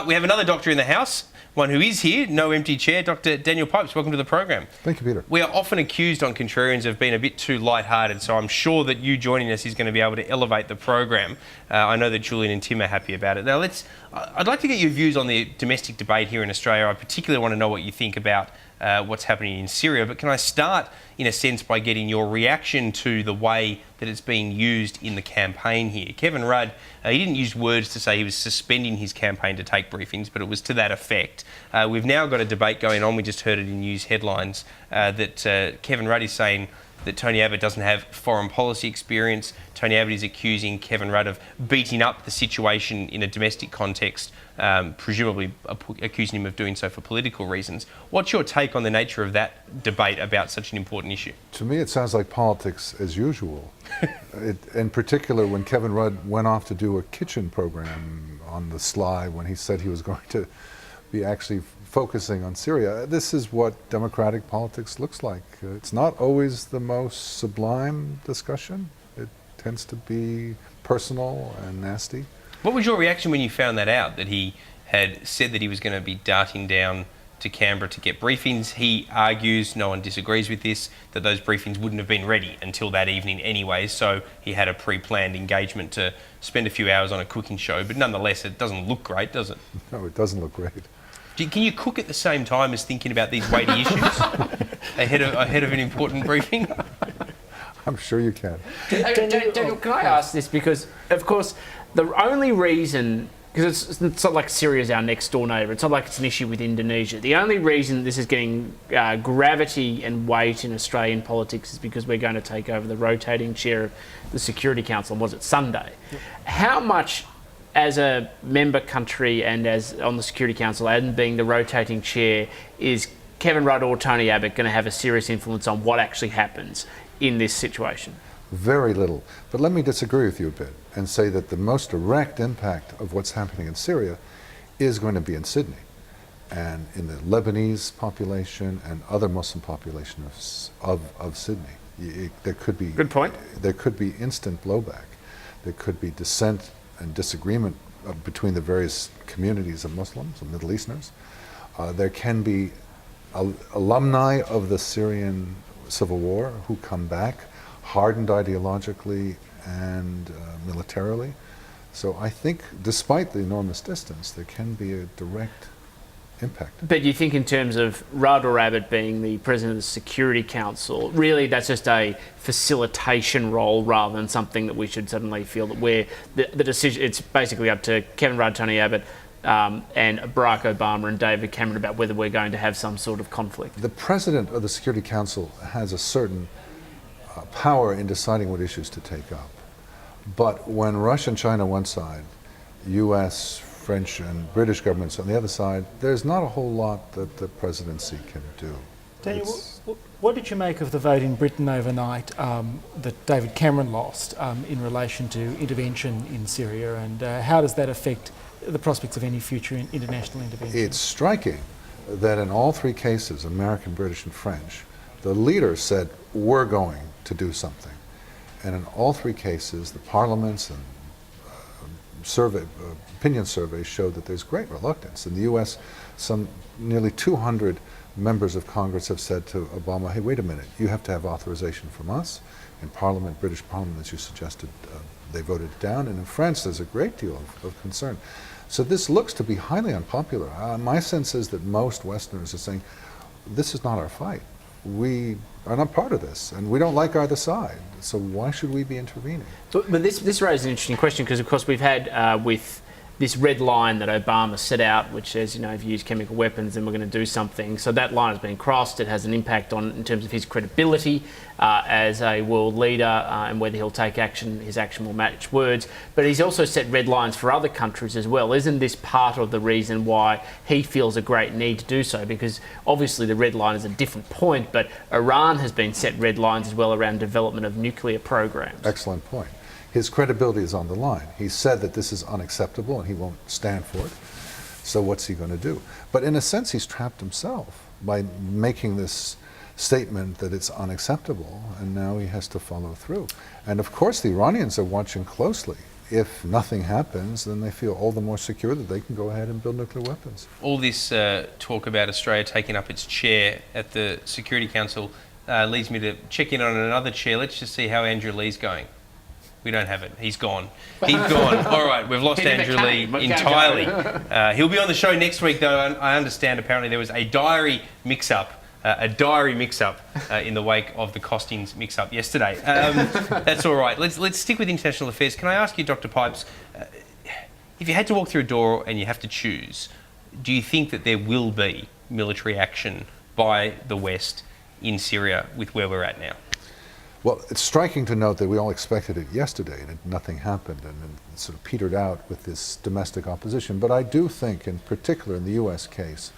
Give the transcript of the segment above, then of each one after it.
We have another doctor in the house, one who is here, no empty chair, Dr. Daniel Pipes. Welcome to the program. Thank you, Peter. We are often accused on Contrarians of being a bit too light-hearted, so I'm sure that you joining us is going to be able to elevate the program. I know that Julian and Tim are happy about it. Now, I'd like to get your views on the domestic debate here in Australia. I particularly want to know what you think about what's happening in Syria, but can I start, in a sense, by getting your reaction to the way that it's being used in the campaign here? Kevin Rudd, he didn't use words to say he was suspending his campaign to take briefings, but it was to that effect. We've now got a debate going on, we just heard it in news headlines, that Kevin Rudd is saying that Tony Abbott doesn't have foreign policy experience. Tony Abbott is accusing Kevin Rudd of beating up the situation in a domestic context, presumably accusing him of doing so for political reasons. What's your take on the nature of that debate about such an important issue? To me, it sounds like politics as usual. In particular, when Kevin Rudd went off to do a kitchen program on the sly when he said he was going to be actually focusing on Syria. This is what democratic politics looks like. It's not always the most sublime discussion. It tends to be personal and nasty. What was your reaction when you found that out, that he had said that he was going to be darting down to Canberra to get briefings? He argues, no one disagrees with this, that those briefings wouldn't have been ready until that evening anyway, so he had a pre-planned engagement to spend a few hours on a cooking show, but nonetheless it doesn't look great, does it? No, it doesn't look great. Can you cook at the same time as thinking about these weighty issues ahead of an important briefing? I'm sure you can. Daniel, can I ask this? Because, of course, the only reason, because it's not like Syria's our next door neighbour, it's not like it's an issue with Indonesia. The only reason this is getting gravity and weight in Australian politics is because we're going to take over the rotating chair of the Security Council, was it Sunday? Yep. How much, as a member country and as on the Security Council and being the rotating chair, is Kevin Rudd or Tony Abbott going to have a serious influence on what actually happens in this situation? Very little. But let me disagree with you a bit and say that the most direct impact of what's happening in Syria is going to be in Sydney and in the Lebanese population and other Muslim populations of Sydney. There could be, good point. There could be instant blowback. There could be dissent and disagreement between the various communities of Muslims and Middle Easterners. There can be alumni of the Syrian civil war who come back, hardened ideologically and militarily. So I think, despite the enormous distance, there can be a direct impact. But you think in terms of Rudd or Abbott being the president of the Security Council, really that's just a facilitation role rather than something that we should suddenly feel that we're the decision, it's basically up to Kevin Rudd, Tony Abbott and Barack Obama and David Cameron about whether we're going to have some sort of conflict? The president of the Security Council has a certain power in deciding what issues to take up. But when Russia and China on one side, US, French and British governments on the other side, there's not a whole lot that the presidency can do. Daniel, what did you make of the vote in Britain overnight that David Cameron lost in relation to intervention in Syria, and how does that affect the prospects of any future international intervention? It's striking that in all three cases, American, British and French, the leaders said, we're going to do something. And in all three cases, the parliaments and opinion surveys showed that there's great reluctance. In the US, nearly 200 members of Congress have said to Obama, hey, wait a minute, you have to have authorization from us. In Parliament, British Parliament, as you suggested, they voted it down. And in France, there's a great deal of concern. So this looks to be highly unpopular. My sense is that most Westerners are saying, this is not our fight. We are not part of this, and we don't like either side. So why should we be intervening? But this raises an interesting question, because of course we've had with this red line that Obama set out, which says, you know, if you use chemical weapons, then we're going to do something. So that line has been crossed. It has an impact in terms of his credibility as a world leader and whether he'll take action. His action will match words. But he's also set red lines for other countries as well. Isn't this part of the reason why he feels a great need to do so? Because obviously the red line is a different point, but Iran has been set red lines as well around development of nuclear programs. Excellent point. His credibility is on the line. He said that this is unacceptable and he won't stand for it. So what's he going to do? But in a sense, he's trapped himself by making this statement that it's unacceptable, and now he has to follow through. And of course, the Iranians are watching closely if nothing happens, then they feel all the more secure that they can go ahead and build nuclear weapons. All this talk about Australia taking up its chair at the Security Council leads me to check in on another chair. Let's just see how Andrew Lee's going. We don't have it. He's gone. He's gone. All right, we've lost Andrew Lee entirely. He'll be on the show next week, though. I understand apparently there was a diary mix-up in the wake of the costings mix-up yesterday. That's all right. Let's stick with international affairs. Can I ask you, Dr. Pipes, if you had to walk through a door and you have to choose, do you think that there will be military action by the West in Syria with where we're at now? Well, it's striking to note that we all expected it yesterday and nothing happened, and it sort of petered out with this domestic opposition. But I do think, in particular in the U.S. case,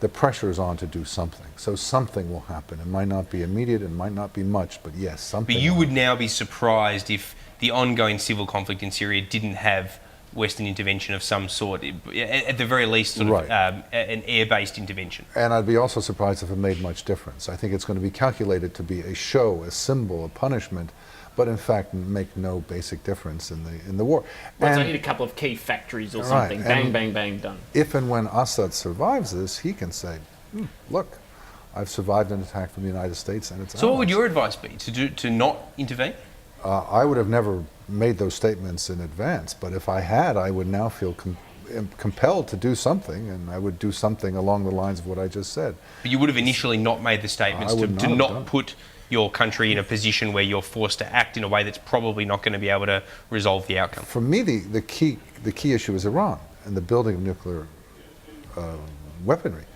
the pressure is on to do something. So something will happen. It might not be immediate, it might not be much, but yes, something. But you would now be surprised if the ongoing civil conflict in Syria didn't have Western intervention of some sort, at the very least sort of an air-based intervention. And I'd be also surprised if it made much difference. I think it's going to be calculated to be a show, a symbol, a punishment, but in fact make no basic difference in the war. Well, so I need a couple of key factories or something. Bang, bang, bang, done. If and when Assad survives this, he can say, look, I've survived an attack from the United States and its allies. So what would your advice be? To not intervene? I would have never made those statements in advance, but if I had, I would now feel compelled to do something, and I would do something along the lines of what I just said. But you would have initially not made the statements to not put your country in a position where you're forced to act in a way that's probably not going to be able to resolve the outcome. For me, the key issue is Iran and the building of nuclear weaponry.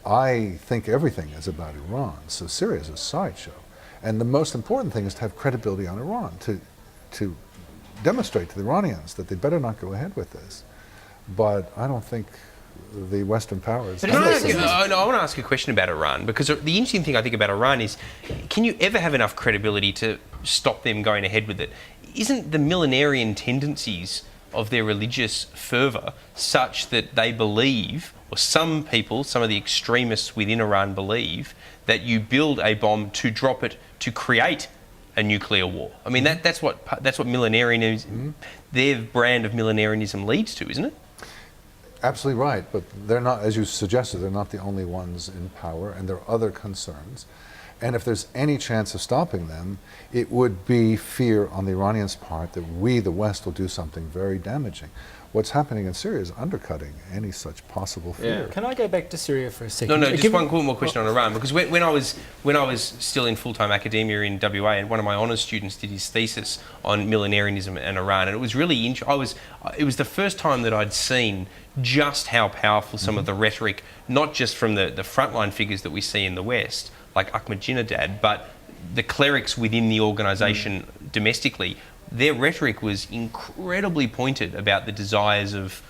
I think everything is about Iran, so Syria is a sideshow. And the most important thing is to have credibility on Iran, to demonstrate to the Iranians that they better not go ahead with this. But I don't think the Western powers... I want to ask a question about Iran, because the interesting thing I think about Iran is, can you ever have enough credibility to stop them going ahead with it? Isn't the millenarian tendencies of their religious fervour such that they believe, or some people, some of the extremists within Iran believe, that you build a bomb to drop it to create a nuclear war? I mean, that's what millenarianism, their brand of millenarianism leads to, isn't it? Absolutely right, but they're not, as you suggested, they're not the only ones in power, and there are other concerns. And if there's any chance of stopping them, it would be fear on the Iranians' part that we, the West, will do something very damaging. What's happening in Syria is undercutting any such possible fear. Can I go back to Syria for a second? No, just one more question on Iran, because when I was still in full-time academia in WA, and one of my honours students did his thesis on millenarianism and Iran, and it was really it was the first time that I'd seen just how powerful some of the rhetoric, not just from the frontline figures that we see in the West, like Ahmadinejad, but the clerics within the organisation domestically. Their rhetoric was incredibly pointed about the desires of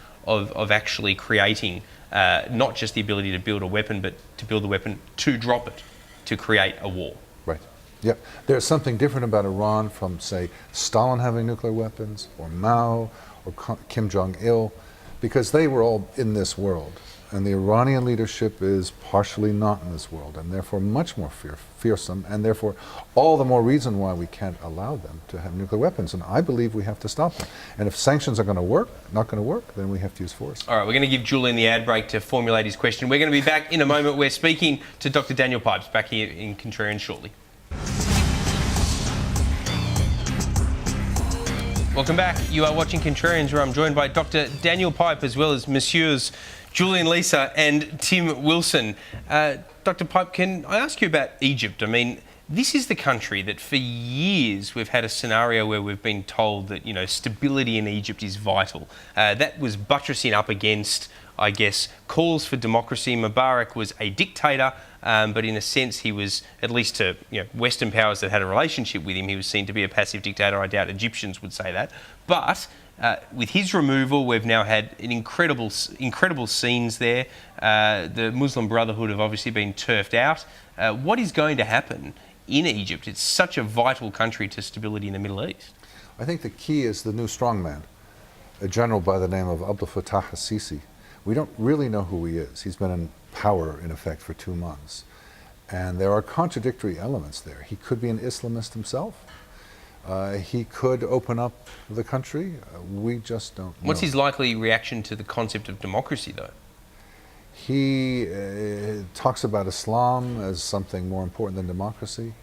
actually creating not just the ability to build a weapon, but to build the weapon to drop it, to create a war. Right. Yeah. There's something different about Iran from, say, Stalin having nuclear weapons, or Mao, or Kim Jong-il, because they were all in this world. And the Iranian leadership is partially not in this world, and therefore much more fearsome, and therefore all the more reason why we can't allow them to have nuclear weapons. And I believe we have to stop them. And if sanctions are going to work, not going to work, then we have to use force. All right, we're going to give Julian the ad break to formulate his question. We're going to be back in a moment. We're speaking to Dr. Daniel Pipes back here in Contrarians shortly. Welcome back. You are watching Contrarians, where I'm joined by Dr. Daniel Pipe as well as Messieurs Julian Leeser and Tim Wilson. Dr. Pipe, can I ask you about Egypt? I mean, this is the country that for years we've had a scenario where we've been told that, stability in Egypt is vital. That was buttressing up against, I guess, calls for democracy. Mubarak was a dictator, but in a sense he was, at least to Western powers that had a relationship with him, he was seen to be a passive dictator. I doubt Egyptians would say that. But with his removal, we've now had an incredible scenes there. The Muslim Brotherhood have obviously been turfed out. What is going to happen in Egypt? It's such a vital country to stability in the Middle East. I think the key is the new strongman, a general by the name of Abdel Fattah al-Sisi. We don't really know who he is. He's been in power, in effect, for 2 months. And there are contradictory elements there. He could be an Islamist himself. He could open up the country. We just don't know. What's his likely reaction to the concept of democracy, though? He talks about Islam as something more important than democracy.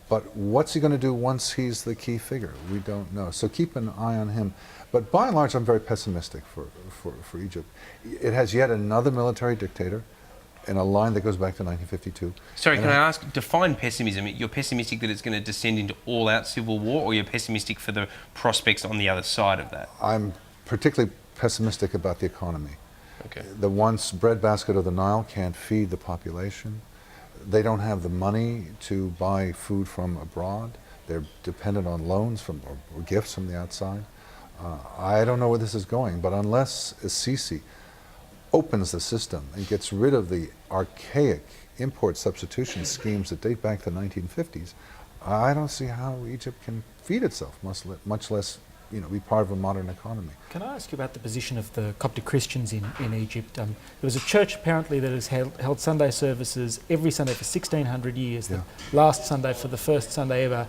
But what's he going to do once he's the key figure? We don't know. So keep an eye on him. But by and large, I'm very pessimistic for Egypt. It has yet another military dictator in a line that goes back to 1952. Sorry, can I ask, define pessimism. You're pessimistic that it's going to descend into all-out civil war, or you're pessimistic for the prospects on the other side of that? I'm particularly pessimistic about the economy. Okay. The once breadbasket of the Nile can't feed the population. They don't have the money to buy food from abroad. They're dependent on loans from or gifts from the outside. I don't know where this is going, but unless Sisi opens the system and gets rid of the archaic import substitution schemes that date back to the 1950s, I don't see how Egypt can feed itself, much less be part of a modern economy. Can I ask you about the position of the Coptic Christians in Egypt? There was a church apparently that has held Sunday services every Sunday for 1600 years. Yeah. The last Sunday, for the first Sunday ever,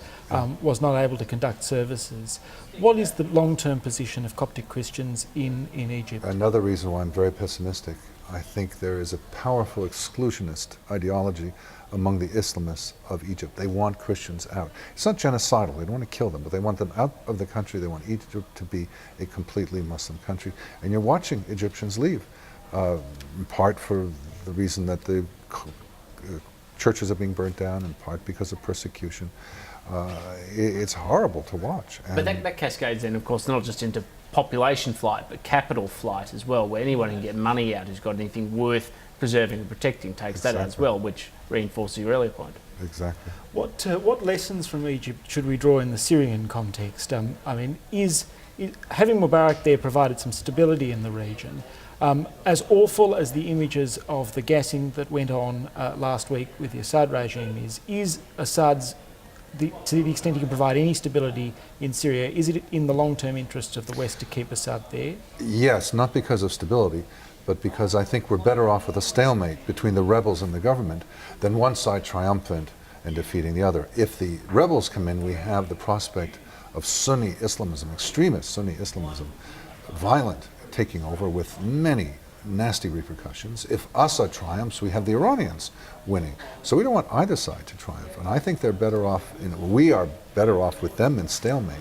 was not able to conduct services. What is the long-term position of Coptic Christians in Egypt? Another reason why I'm very pessimistic, I think there is a powerful exclusionist ideology among the Islamists of Egypt. They want Christians out. It's not genocidal, they don't want to kill them, but they want them out of the country. They want Egypt to be a completely Muslim country. And you're watching Egyptians leave, in part for the reason that the churches are being burnt down, in part because of persecution. It's horrible to watch. But that cascades then, of course, not just into population flight, but capital flight as well, where anyone can get money out who's got anything worth preserving and protecting takes that out as well, which reinforces your earlier point. Exactly. What lessons from Egypt should we draw in the Syrian context? Is having Mubarak there provided some stability in the region? As awful as the images of the gassing that went on last week with the Assad regime is Assad's, to the extent he can provide any stability in Syria, is it in the long-term interest of the West to keep Assad there? Yes, not because of stability, but because I think we're better off with a stalemate between the rebels and the government than one side triumphant and defeating the other. If the rebels come in, we have the prospect of Sunni Islamism, extremist Sunni Islamism, violent, taking over with many nasty repercussions. If Assad triumphs, we have the Iranians winning. So we don't want either side to triumph. And I think they're better off, we are better off with them in stalemate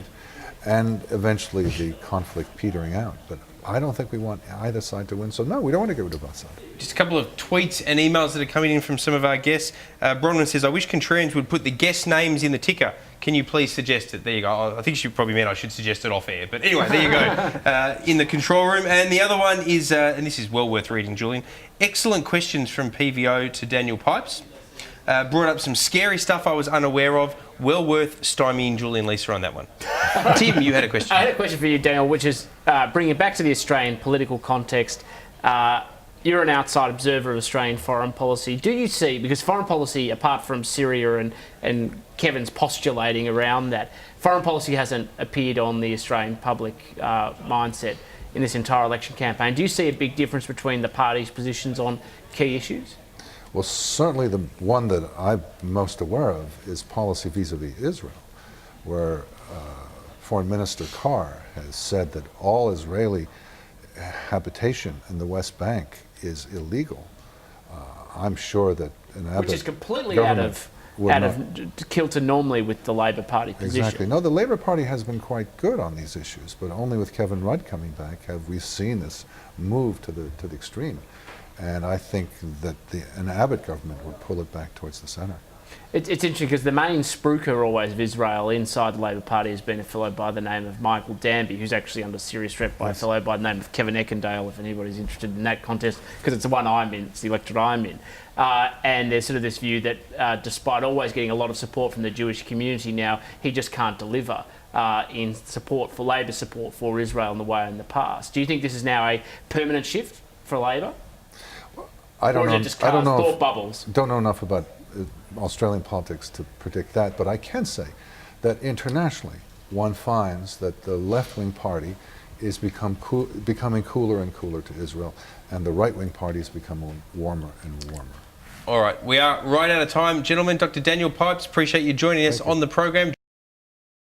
and eventually the conflict petering out. But I don't think we want either side to win. So no, we don't want to get rid of Assad. Just a couple of tweets and emails that are coming in from some of our guests. Bronwyn says, I wish Contrarians would put the guest names in the ticker. Can you please suggest it? There you go. I think she probably meant I should suggest it off air. But anyway, there you go. In the control room. And the other one is, and this is well worth reading, Julian. Excellent questions from PVO to Daniel Pipes. Brought up some scary stuff I was unaware of. Well worth stymieing Julian Leeser on that one. Tim, you had a question. I had a question for you, Daniel, which is bringing it back to the Australian political context. You're an outside observer of Australian foreign policy. Do you see, because foreign policy, apart from Syria and Kevin's postulating around that, foreign policy hasn't appeared on the Australian public mindset in this entire election campaign. Do you see a big difference between the parties' positions on key issues? Well, certainly the one that I'm most aware of is policy vis-a-vis Israel, where Foreign Minister Carr has said that all Israeli habitation in the West Bank is illegal. I'm sure that an Abbott which is completely out of kilter normally with the Labor Party position. Exactly. No, the Labor Party has been quite good on these issues, but only with Kevin Rudd coming back have we seen this move to the extreme. And I think that an Abbott government would pull it back towards the centre. It's interesting because the main spruiker always of Israel inside the Labor Party has been a fellow by the name of Michael Danby, who's actually under serious threat by a fellow by the name of Kevin Eckendale, if anybody's interested in that contest, because it's the one I'm in, it's the electorate I'm in. And there's sort of this view that despite always getting a lot of support from the Jewish community now, he just can't deliver in support for Labor support for Israel in the way in the past. Do you think this is now a permanent shift for Labor? I don't or is know. it just I don't know. thought bubbles? Don't know enough about Australian politics to predict that, but I can say that internationally, one finds that the left-wing party is becoming cooler and cooler to Israel, and the right-wing party is becoming warmer and warmer. All right, we are right out of time. Gentlemen, Dr. Daniel Pipes, appreciate you joining us on the program.